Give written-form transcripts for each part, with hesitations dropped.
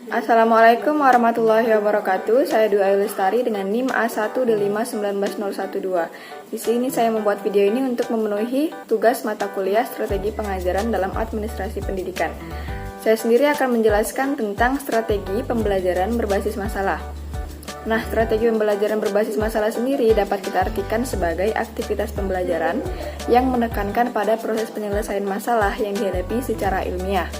Assalamualaikum warahmatullahi wabarakatuh. Saya Dua Lestari dengan NIM A1D5191012. Di sini saya membuat video ini untuk memenuhi tugas mata kuliah strategi pengajaran dalam administrasi pendidikan. Saya sendiri akan menjelaskan tentang strategi pembelajaran berbasis masalah. Nah, strategi pembelajaran berbasis masalah sendiri dapat kita artikan sebagai aktivitas pembelajaran yang menekankan pada proses penyelesaian masalah yang dihadapi secara ilmiah.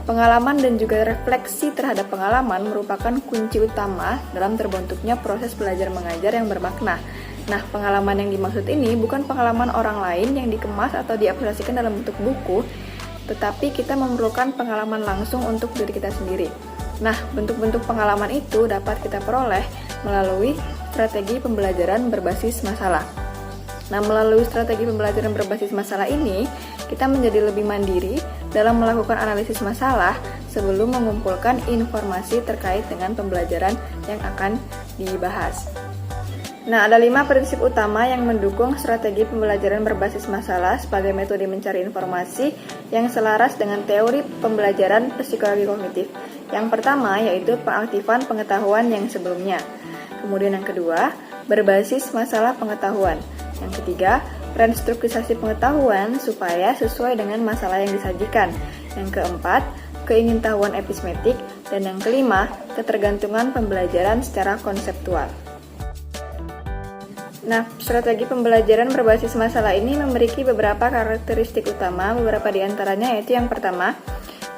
Pengalaman dan juga refleksi terhadap pengalaman merupakan kunci utama dalam terbentuknya proses belajar mengajar yang bermakna. Nah, pengalaman yang dimaksud ini bukan pengalaman orang lain yang dikemas atau diaplikasikan dalam bentuk buku, tetapi kita memerlukan pengalaman langsung untuk diri kita sendiri. Nah, bentuk-bentuk pengalaman itu dapat kita peroleh melalui strategi pembelajaran berbasis masalah. Nah, melalui strategi pembelajaran berbasis masalah ini, kita menjadi lebih mandiri dalam melakukan analisis masalah sebelum mengumpulkan informasi terkait dengan pembelajaran yang akan dibahas. Nah, ada 5 prinsip utama yang mendukung strategi pembelajaran berbasis masalah sebagai metode mencari informasi yang selaras dengan teori pembelajaran psikologi kognitif. Yang pertama yaitu pengaktifan pengetahuan yang sebelumnya. Kemudian yang kedua, berbasis masalah pengetahuan. Yang ketiga, restrukturisasi pengetahuan supaya sesuai dengan masalah yang disajikan. Yang keempat, keingintahuan epismetik. Dan yang kelima, ketergantungan pembelajaran secara konseptual. Nah, strategi pembelajaran berbasis masalah ini memiliki beberapa karakteristik utama. Beberapa di antaranya yaitu yang pertama,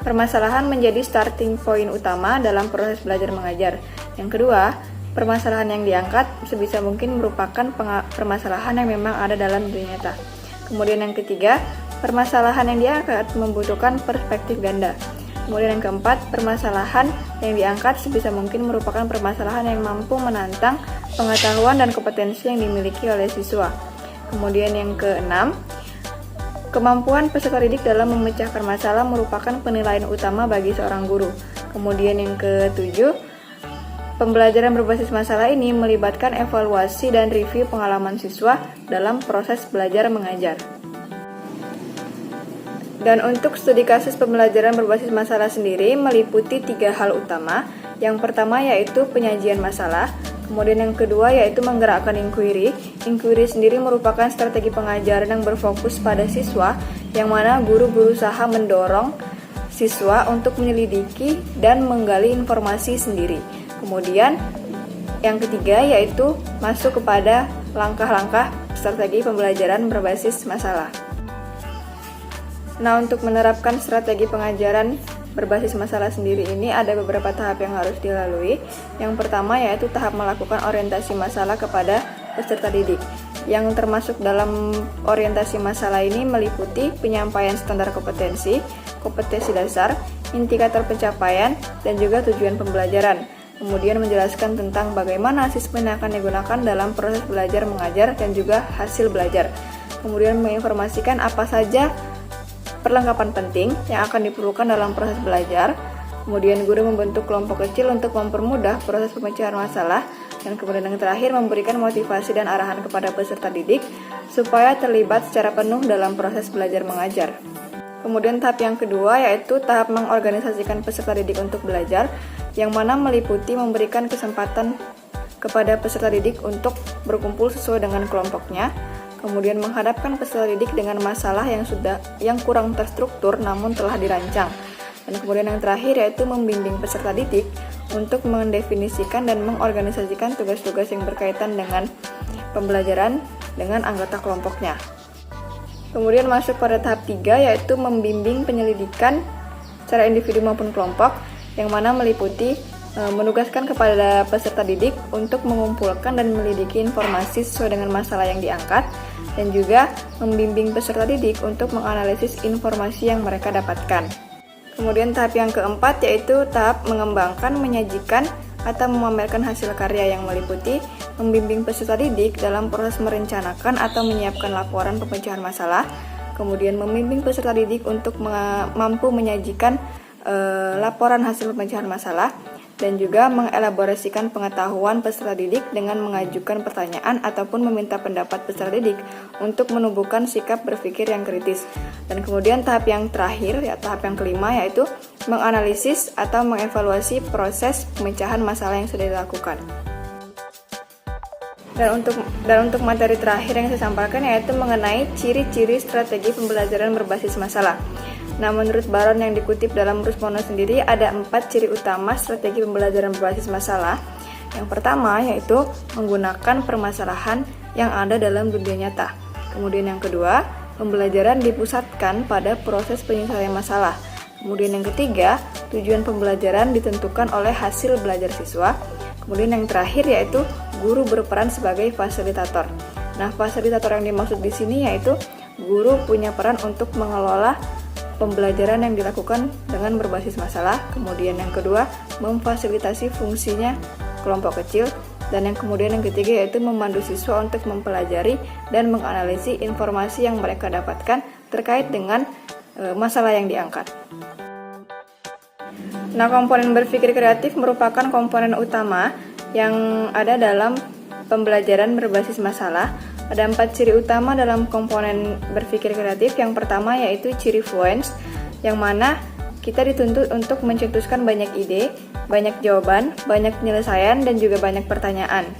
permasalahan menjadi starting point utama dalam proses belajar mengajar. Yang kedua, permasalahan yang diangkat sebisa mungkin merupakan permasalahan yang memang ada dalam dunia nyata. Kemudian yang ketiga, permasalahan yang diangkat membutuhkan perspektif ganda. Kemudian yang keempat, permasalahan yang diangkat sebisa mungkin merupakan permasalahan yang mampu menantang pengetahuan dan kompetensi yang dimiliki oleh siswa. Kemudian yang keenam, kemampuan peserta didik dalam memecahkan masalah merupakan penilaian utama bagi seorang guru. Kemudian yang ketujuh, pembelajaran berbasis masalah ini melibatkan evaluasi dan review pengalaman siswa dalam proses belajar mengajar. Dan untuk studi kasus pembelajaran berbasis masalah sendiri meliputi 3 hal utama. Yang pertama yaitu penyajian masalah, kemudian yang kedua yaitu menggerakkan inquiry. Inquiry sendiri merupakan strategi pengajaran yang berfokus pada siswa, yang mana guru berusaha mendorong siswa untuk menyelidiki dan menggali informasi sendiri. Kemudian yang ketiga yaitu masuk kepada langkah-langkah strategi pembelajaran berbasis masalah. Nah, untuk menerapkan strategi pengajaran berbasis masalah sendiri ini ada beberapa tahap yang harus dilalui. Yang pertama yaitu tahap melakukan orientasi masalah kepada peserta didik. Yang termasuk dalam orientasi masalah ini meliputi penyampaian standar kompetensi, kompetensi dasar, indikator pencapaian, dan juga tujuan pembelajaran. Kemudian menjelaskan tentang bagaimana asesmen yang akan digunakan dalam proses belajar mengajar dan juga hasil belajar. Kemudian menginformasikan apa saja perlengkapan penting yang akan diperlukan dalam proses belajar. Kemudian guru membentuk kelompok kecil untuk mempermudah proses pemecahan masalah. Dan kemudian yang terakhir memberikan motivasi dan arahan kepada peserta didik supaya terlibat secara penuh dalam proses belajar mengajar. Kemudian tahap yang kedua yaitu tahap mengorganisasikan peserta didik untuk belajar, yang mana meliputi memberikan kesempatan kepada peserta didik untuk berkumpul sesuai dengan kelompoknya, kemudian menghadapkan peserta didik dengan masalah yang kurang terstruktur namun telah dirancang. Dan kemudian yang terakhir yaitu membimbing peserta didik untuk mendefinisikan dan mengorganisasikan tugas-tugas yang berkaitan dengan pembelajaran dengan anggota kelompoknya. Kemudian masuk pada tahap 3 yaitu membimbing penyelidikan secara individu maupun kelompok, yang mana meliputi menugaskan kepada peserta didik untuk mengumpulkan dan menyelidiki informasi sesuai dengan masalah yang diangkat. dan juga membimbing peserta didik untuk menganalisis informasi yang mereka dapatkan. Kemudian tahap yang keempat yaitu tahap mengembangkan, menyajikan, atau memamerkan hasil karya yang meliputi membimbing peserta didik dalam proses merencanakan atau menyiapkan laporan pemecahan masalah, kemudian membimbing peserta didik untuk mampu menyajikan laporan hasil pemecahan masalah, dan juga mengelaborasikan pengetahuan peserta didik dengan mengajukan pertanyaan ataupun meminta pendapat peserta didik untuk menumbuhkan sikap berpikir yang kritis. Dan kemudian tahap yang terakhir, tahap yang kelima, yaitu menganalisis atau mengevaluasi proses pemecahan masalah yang sudah dilakukan. Dan untuk materi terakhir yang saya sampaikan yaitu mengenai ciri-ciri strategi pembelajaran berbasis masalah. Nah, menurut Baron yang dikutip dalam Rusmono sendiri ada 4 ciri utama strategi pembelajaran berbasis masalah. Yang pertama yaitu menggunakan permasalahan yang ada dalam dunia nyata. Kemudian yang kedua, pembelajaran dipusatkan pada proses penyelesaian masalah. Kemudian yang ketiga, tujuan pembelajaran ditentukan oleh hasil belajar siswa. Kemudian yang terakhir yaitu guru berperan sebagai fasilitator. Nah, fasilitator yang dimaksud di sini yaitu guru punya peran untuk mengelola pembelajaran yang dilakukan dengan berbasis masalah. Kemudian yang kedua, memfasilitasi fungsinya kelompok kecil. Dan yang kemudian yang ketiga yaitu memandu siswa untuk mempelajari dan menganalisis informasi yang mereka dapatkan terkait dengan masalah yang diangkat. Nah, komponen berpikir kreatif merupakan komponen utama yang ada dalam pembelajaran berbasis masalah. Ada 4 ciri utama dalam komponen berpikir kreatif. Yang pertama yaitu ciri fluence, yang mana kita dituntut untuk mencetuskan banyak ide, banyak jawaban, banyak penyelesaian, dan juga banyak pertanyaan.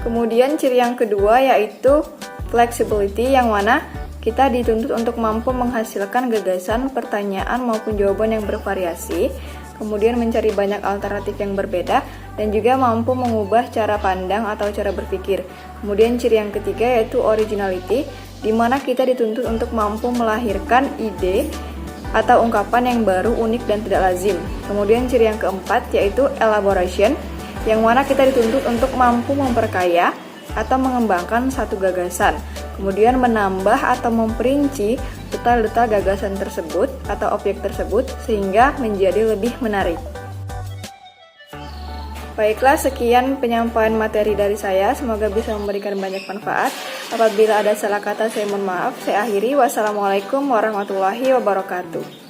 Kemudian ciri yang kedua yaitu flexibility, yang mana kita dituntut untuk mampu menghasilkan gagasan, pertanyaan, maupun jawaban yang bervariasi, kemudian mencari banyak alternatif yang berbeda, dan juga mampu mengubah cara pandang atau cara berpikir. Kemudian ciri yang ketiga yaitu originality, di mana kita dituntut untuk mampu melahirkan ide atau ungkapan yang baru, unik, dan tidak lazim. Kemudian ciri yang keempat yaitu elaboration, yang mana kita dituntut untuk mampu memperkaya atau mengembangkan satu gagasan, kemudian menambah atau memperinci detail-detail gagasan tersebut atau objek tersebut sehingga menjadi lebih menarik. Baiklah, sekian penyampaian materi dari saya. Semoga bisa memberikan banyak manfaat. Apabila ada salah kata, saya mohon maaf. Saya akhiri. Wassalamualaikum warahmatullahi wabarakatuh.